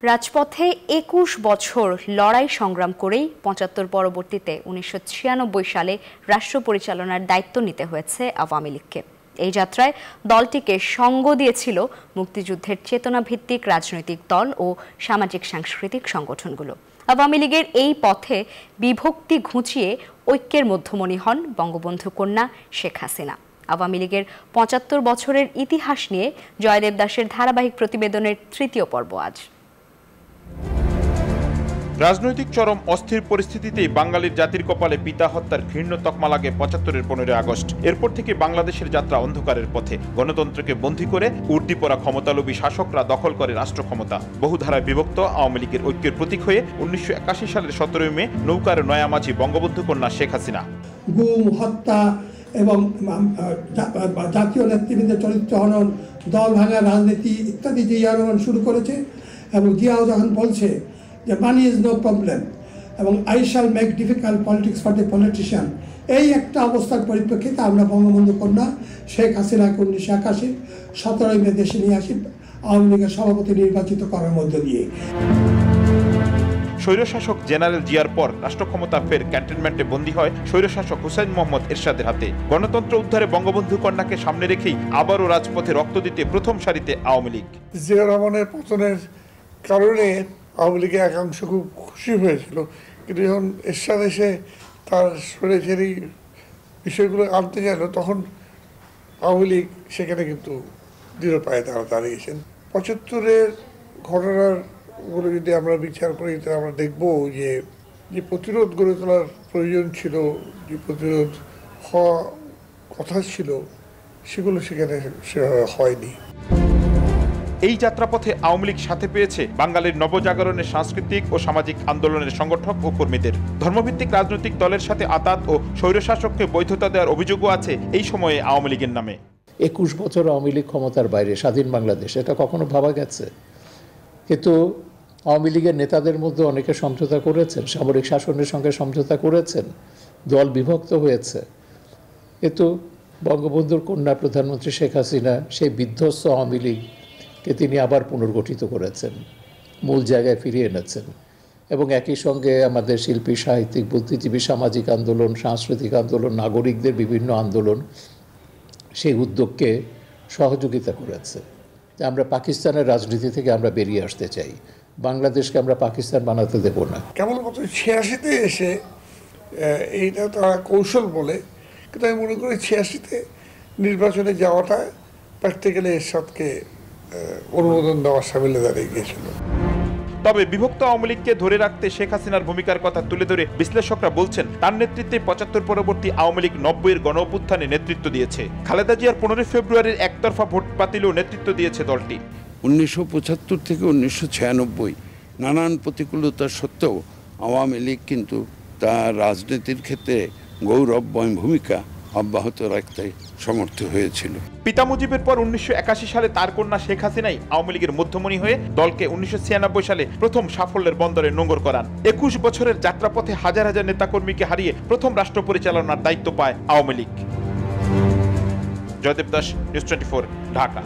রাজপথে ২১ বছর লড়াই সংগ্রাম করেই ৭৫ পরবর্তীতে ১৯৯৬ সালে রাষ্ট্র পরিচালনার দায়িত্ব নিতে হয়েছে আওয়ামী লীগকে। এই যাত্রায় দলটিকে সঙ্গ দিয়েছিল মুক্তিযুদ্ধের চেতনাভিত্তিক রাজনৈতিক দল ও সামাজিক সাংস্কৃতিক সংগঠনগুলো। আওয়ামী লীগের এই পথে বিভক্তি ঘুচিয়ে ঐক্যের মধ্যমণি হন বঙ্গবন্ধু কন্যা শেখ হাসিনা। আওয়ামী লীগের ৭৫ বছরের ইতিহাস নিয়ে জয়দেব দাসের ধারাবাহিক প্রতিবেদনের তৃতীয় পর্ব আজ। রাজনৈতিক চরম অস্থির পরিস্থিতিতেই বাঙালির জাতির কপালে পিতা হত্যার ঘৃণ্য তকমা লাগে ৭৫-এর ১৫ আগস্ট। এরপর থেকে বাংলাদেশের যাত্রা অন্ধকারের পথে। গণতন্ত্রকে বন্দী করে উর্দিপড়া ক্ষমতালোভী শাসকরা দখল করে রাষ্ট্র ক্ষমতা। বহুধারায় বিভক্ত আওয়ামী লীগের ঐক্যের প্রতীক হয়ে ১৯৮১ সালের ১৭ মে নৌকার নয়ামাঝি বঙ্গবন্ধু কন্যা শেখ হাসিনা গুম, হত্যা এবং জাতীয় নেতৃবৃন্দের চরিত্র হনন, দল ভাঙা রাজনীতি ইত্যাদি যে আন্দোলন শুরু করেছে এবং জিয়াও যখন বলছে যে মানি ইজ নো প্রবলেম এবং I shall make difficult politics for the politician, এই একটা অবস্থার পরিপ্রেক্ষিতে আমরা বঙ্গবন্ধু কন্যা শেখ হাসিনাকে ১৯৮১ ১৭ মে দেশে নিয়ে আসি আওয়ামী লীগের সভাপতি নির্বাচিত করার মধ্য দিয়ে। স্বৈরশাসক জেনারেল জিয়ার পর রাষ্ট্র ক্ষমতা ফের ক্যান্টনমেন্টে বন্দী হয় স্বৈরশাসক হুসাইন মোহাম্মদ এরশাদের হাতে। গণতন্ত্র উদ্ধারে বঙ্গবন্ধু কন্যাকে সামনে রেখেই আবারও রাজপথে রক্ত দিতে প্রথম সারিতে আওয়ামী লীগ। জিয়া রহমানের পতনের কারণে আওয়ামী লীগের একাংশ খুব খুশি হয়েছিল, কিন্তু যখন এরশাদ এসে তার সরেছেরি বিষয়গুলো আনতে গেল তখন আওয়ামী লীগ সেখানে কিন্তু দৃঢ় পায়ে তারা দাঁড়িয়েছেন। ৭৫-এর ঘটনাগুলো যদি আমরা বিচার করি তাহলে আমরা দেখব যে প্রতিরোধ গড়ে তোলার প্রয়োজন ছিল, যে প্রতিরোধ হওয়া কথা ছিল সেগুলো সেখানে হয়নি। এই যাত্রাপথে আওয়ামী লীগ সাথে পেয়েছে বাঙালির নবজাগরণের সাংস্কৃতিক ও সামাজিক আন্দোলনের সংগঠক ও কর্মীদের। ধর্মভিত্তিক রাজনৈতিক দলের সাথে আঁতাত ও স্বৈরশাসককে বৈধতা দেওয়ার অভিযোগও আছে এই সময়ে আওয়ামী লীগের নামে। ২১ বছর আওয়ামী লীগ ক্ষমতার বাইরে, স্বাধীন বাংলাদেশ, এটা কখনো ভাবা গেছে? কিন্তু আওয়ামী লীগের নেতাদের মধ্যে অনেকে সমঝোতা করেছেন, সামরিক শাসনের সঙ্গে সমঝোতা করেছেন, দল বিভক্ত হয়েছে। কিন্তু বঙ্গবন্ধুর কন্যা প্রধানমন্ত্রী শেখ হাসিনা সেই বিধ্বস্ত আওয়ামী লীগকে তিনি আবার পুনর্গঠিত করেছেন, মূল জায়গায় ফিরিয়ে এনেছেন এবং একই সঙ্গে আমাদের শিল্পী, সাহিত্যিক, বুদ্ধিজীবী, সামাজিক আন্দোলন, সাংস্কৃতিক আন্দোলন, নাগরিকদের বিভিন্ন আন্দোলন সেই উদ্যোগকে সহযোগিতা করেছে। আমরা পাকিস্তানের রাজনীতি থেকে আমরা বেরিয়ে আসতে চাই, বাংলাদেশকে আমরা পাকিস্তান বানাতে দেব না। কেবলমাত্র ৮৬-তে এসে এইটা তারা কৌশল বলে, কিন্তু আমি মনে করি ৮৬-তে নির্বাচনে যাওয়াটা প্র্যাকটিক্যালি এরশাদকে অনুমোদন দেওয়ার সামিলে দাঁড়িয়ে গিয়েছিল। তবে বিভক্ত আওয়ামী লীগকে ধরে রাখতে শেখ হাসিনার ভূমিকার কথা তুলে ধরে বিশ্লেষকরা বলছেন তার নেতৃত্বে ৭৫ পরবর্তী আওয়ামী লীগ ৯০-এর গণ অভ্যুত্থানে নেতৃত্ব দিয়েছে। খালেদা জিয়ার ১৫ ফেব্রুয়ারির একতরফা ভোট বাতিলেও নেতৃত্ব দিয়েছে দলটি। ১৯৭৫ থেকে ১৯৯৬ নানান প্রতিকূলতা সত্ত্বেও আওয়ামী লীগ কিন্তু তার রাজনীতির ক্ষেত্রে গৌরবময় ভূমিকা অব্যাহত রাখতে সমর্থ হয়েছিল। পিতা মুজিবের পর ১৯৮১ সালে তার কন্যা শেখ হাসিনাই আওয়ামী লীগের মধ্যমণি হয়ে দলকে ১৯৯৬ সালে প্রথম সাফল্যের বন্দরে নোঙর করান। ২১ বছরের যাত্রাপথে হাজার হাজার নেতাকর্মীকে হারিয়ে প্রথম রাষ্ট্র পরিচালনার দায়িত্ব পায় আওয়ামী লীগ। জয়দেব দাস, নিউজ 24, ঢাকা।